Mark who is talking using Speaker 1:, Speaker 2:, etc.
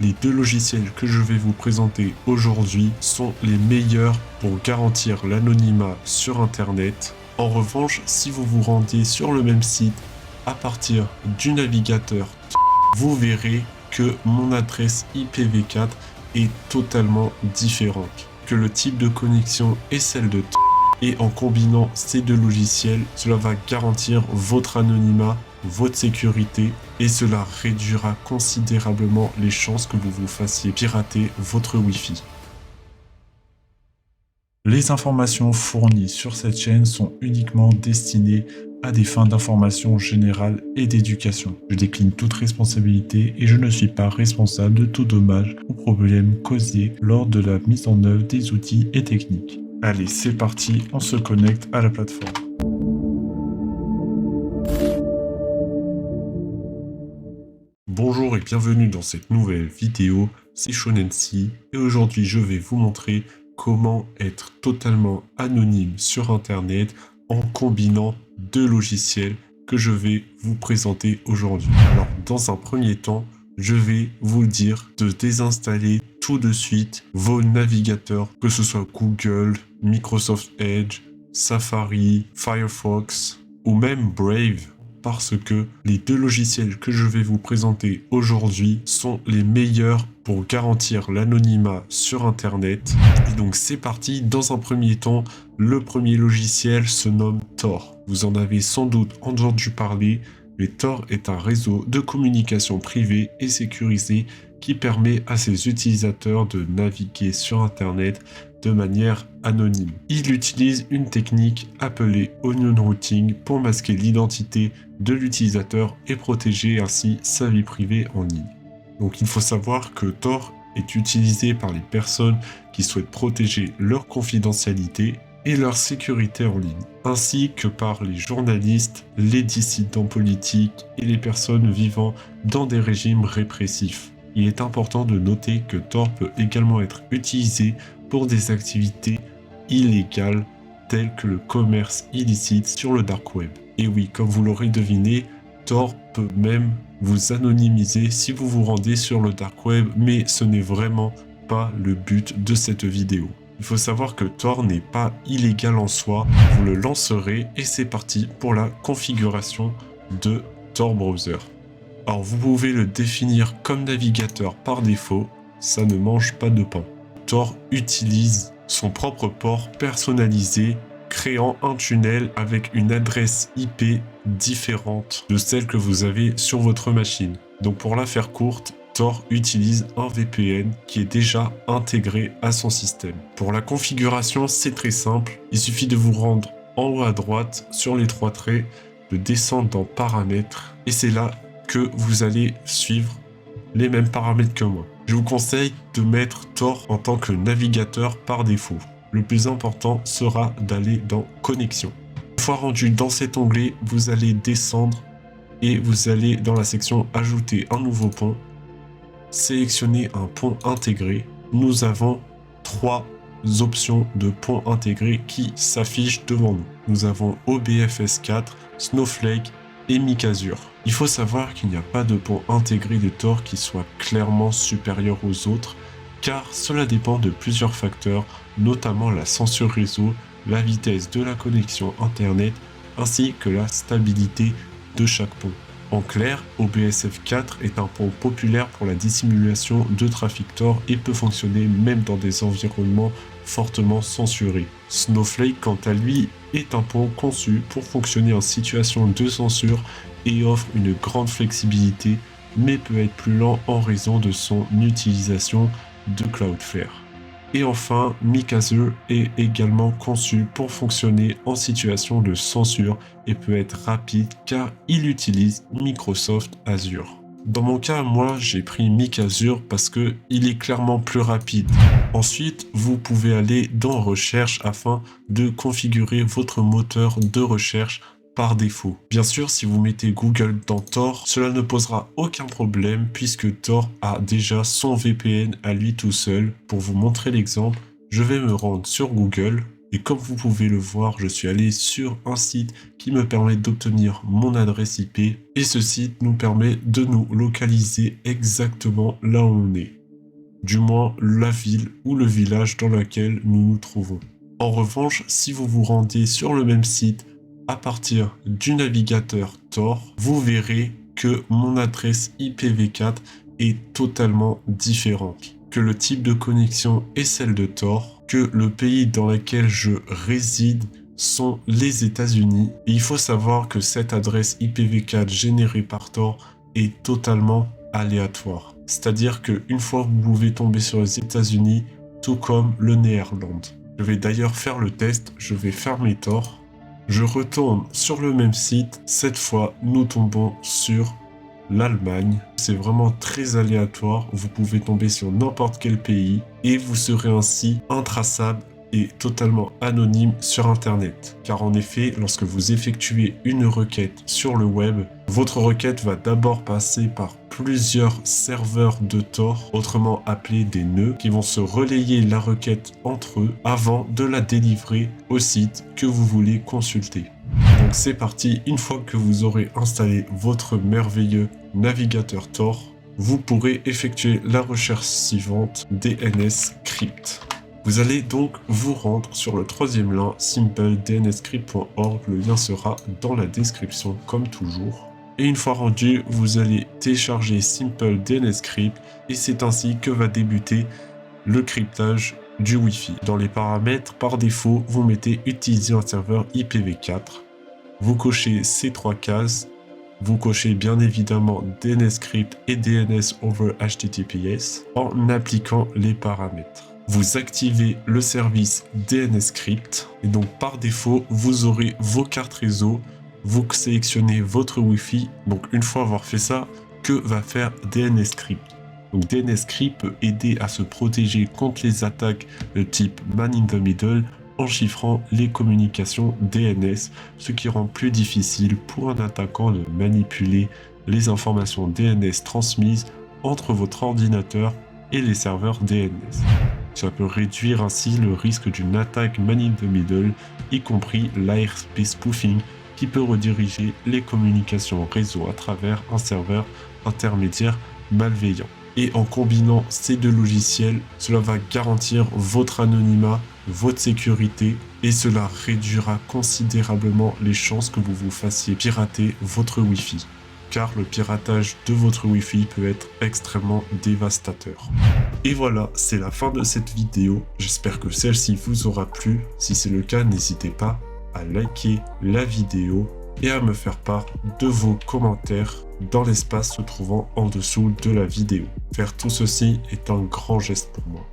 Speaker 1: Les deux logiciels que je vais vous présenter aujourd'hui sont les meilleurs pour garantir l'anonymat sur Internet. En revanche, si vous vous rendez sur le même site à partir du navigateur, vous verrez que mon adresse IPv4 est totalement différente, que le type de connexion est celle de et en combinant ces deux logiciels, cela va garantir votre anonymat, votre sécurité et cela réduira considérablement les chances que vous vous fassiez pirater votre Wi-Fi.
Speaker 2: Les informations fournies sur cette chaîne sont uniquement destinées à des fins d'information générale et d'éducation. Je décline toute responsabilité et je ne suis pas responsable de tout dommage ou problème causé lors de la mise en œuvre des outils et techniques. Allez, c'est parti, on se connecte à la plateforme.
Speaker 1: Bonjour et bienvenue dans cette nouvelle vidéo, c'est Shonensi et aujourd'hui je vais vous montrer comment être totalement anonyme sur Internet en combinant deux logiciels que je vais vous présenter aujourd'hui. Alors dans un premier temps, je vais vous dire de désinstaller tout de suite vos navigateurs, que ce soit Google, Microsoft Edge, Safari, Firefox ou même Brave, parce que les deux logiciels que je vais vous présenter aujourd'hui sont les meilleurs pour garantir l'anonymat sur Internet. Et donc c'est parti, dans un premier temps, le premier logiciel se nomme Tor. Vous en avez sans doute entendu parler, mais Tor est un réseau de communication privée et sécurisé qui permet à ses utilisateurs de naviguer sur Internet de manière anonyme. Il utilise une technique appelée Onion Routing pour masquer l'identité de l'utilisateur et protéger ainsi sa vie privée en ligne. Donc il faut savoir que Tor est utilisé par les personnes qui souhaitent protéger leur confidentialité et leur sécurité en ligne, ainsi que par les journalistes, les dissidents politiques et les personnes vivant dans des régimes répressifs. Il est important de noter que Tor peut également être utilisé pour des activités illégales telles que le commerce illicite sur le dark web. Et oui, comme vous l'aurez deviné, Tor peut même vous anonymiser si vous vous rendez sur le dark web, mais ce n'est vraiment pas le but de cette vidéo. Il faut savoir que Tor n'est pas illégal en soi, vous le lancerez et c'est parti pour la configuration de Tor Browser. Alors vous pouvez le définir comme navigateur par défaut, ça ne mange pas de pain. Tor utilise son propre port personnalisé, créant un tunnel avec une adresse IP différente de celle que vous avez sur votre machine. Donc pour la faire courte, Tor utilise un VPN qui est déjà intégré à son système. Pour la configuration, c'est très simple, il suffit de vous rendre en haut à droite sur les trois traits, de descendre dans Paramètres, et c'est là que vous allez suivre les mêmes paramètres que moi. Je vous conseille de mettre Tor en tant que navigateur par défaut. Le plus important sera d'aller dans Connexion. Une fois rendu dans cet onglet, vous allez descendre et vous allez dans la section Ajouter un nouveau pont. Sélectionnez un pont intégré. Nous avons trois options de pont intégré qui s'affichent devant nous. Nous avons OBFS4, Snowflake et Micazure. Il faut savoir qu'il n'y a pas de pont intégré de Tor qui soit clairement supérieur aux autres, car cela dépend de plusieurs facteurs, notamment la censure réseau, la vitesse de la connexion Internet, ainsi que la stabilité de chaque pont. En clair, OBSF4 est un pont populaire pour la dissimulation de trafic Tor et peut fonctionner même dans des environnements fortement censurés. Snowflake, quant à lui, est un pont conçu pour fonctionner en situation de censure et offre une grande flexibilité, mais peut être plus lent en raison de son utilisation de Cloudflare. Et enfin, Micazure est également conçu pour fonctionner en situation de censure et peut être rapide car il utilise Microsoft Azure. Dans mon cas, moi, j'ai pris Micazure parce que il est clairement plus rapide. Ensuite, vous pouvez aller dans Recherche afin de configurer votre moteur de recherche par défaut. Bien sûr, si vous mettez Google dans Tor, cela ne posera aucun problème puisque Tor a déjà son VPN à lui tout seul. Pour vous montrer l'exemple, je vais me rendre sur Google Et comme vous pouvez le voir, je suis allé sur un site qui me permet d'obtenir mon adresse IP. Et ce site nous permet de nous localiser exactement là où on est. Du moins, la ville ou le village dans lequel nous nous trouvons. En revanche, si vous vous rendez sur le même site à partir du navigateur Tor, vous verrez que mon adresse IPv4 est totalement différente. Que le type de connexion est celle de Tor, que le pays dans lequel je réside sont les États-Unis. Et il faut savoir que cette adresse IPv4 générée par Tor est totalement aléatoire. C'est-à-dire qu'une fois vous pouvez tomber sur les États-Unis, tout comme le Néerlande. Je vais d'ailleurs faire le test, je vais fermer Tor. Je retourne sur le même site, cette fois nous tombons sur l'Allemagne. C'est vraiment très aléatoire, vous pouvez tomber sur n'importe quel pays et vous serez ainsi intraçable et totalement anonyme sur internet. Car en effet, lorsque vous effectuez une requête sur le web, votre requête va d'abord passer par plusieurs serveurs de Tor, autrement appelés des nœuds, qui vont se relayer la requête entre eux avant de la délivrer au site que vous voulez consulter. Donc c'est parti, une fois que vous aurez installé votre merveilleux navigateur Tor, vous pourrez effectuer la recherche suivante DNSCrypt. Vous allez donc vous rendre sur le troisième lien simplednscript.org, le lien sera dans la description comme toujours. Et une fois rendu, vous allez télécharger simplednscript et c'est ainsi que va débuter le cryptage du Wi-Fi. Dans les paramètres, par défaut, vous mettez utiliser un serveur IPv4. Vous cochez ces trois cases. Vous cochez bien évidemment DNSCrypt et DNS over HTTPS en appliquant les paramètres. Vous activez le service DNSCrypt et donc par défaut, vous aurez vos cartes réseau. Vous sélectionnez votre Wi-Fi. Donc une fois avoir fait ça, que va faire DNSCrypt? Donc DNSCrypt peut aider à se protéger contre les attaques de type man in the middle en chiffrant les communications DNS, ce qui rend plus difficile pour un attaquant de manipuler les informations DNS transmises entre votre ordinateur et les serveurs DNS. Ça peut réduire ainsi le risque d'une attaque man in the middle, y compris l'ARP spoofing, qui peut rediriger les communications réseau à travers un serveur intermédiaire malveillant. Et en combinant ces deux logiciels, cela va garantir votre anonymat, votre sécurité et cela réduira considérablement les chances que vous vous fassiez pirater votre Wi-Fi. Car le piratage de votre Wi-Fi peut être extrêmement dévastateur. Et voilà, c'est la fin de cette vidéo. J'espère que celle-ci vous aura plu. Si c'est le cas, n'hésitez pas à liker la vidéo et à me faire part de vos commentaires dans l'espace se trouvant en dessous de la vidéo. Faire tout ceci est un grand geste pour moi.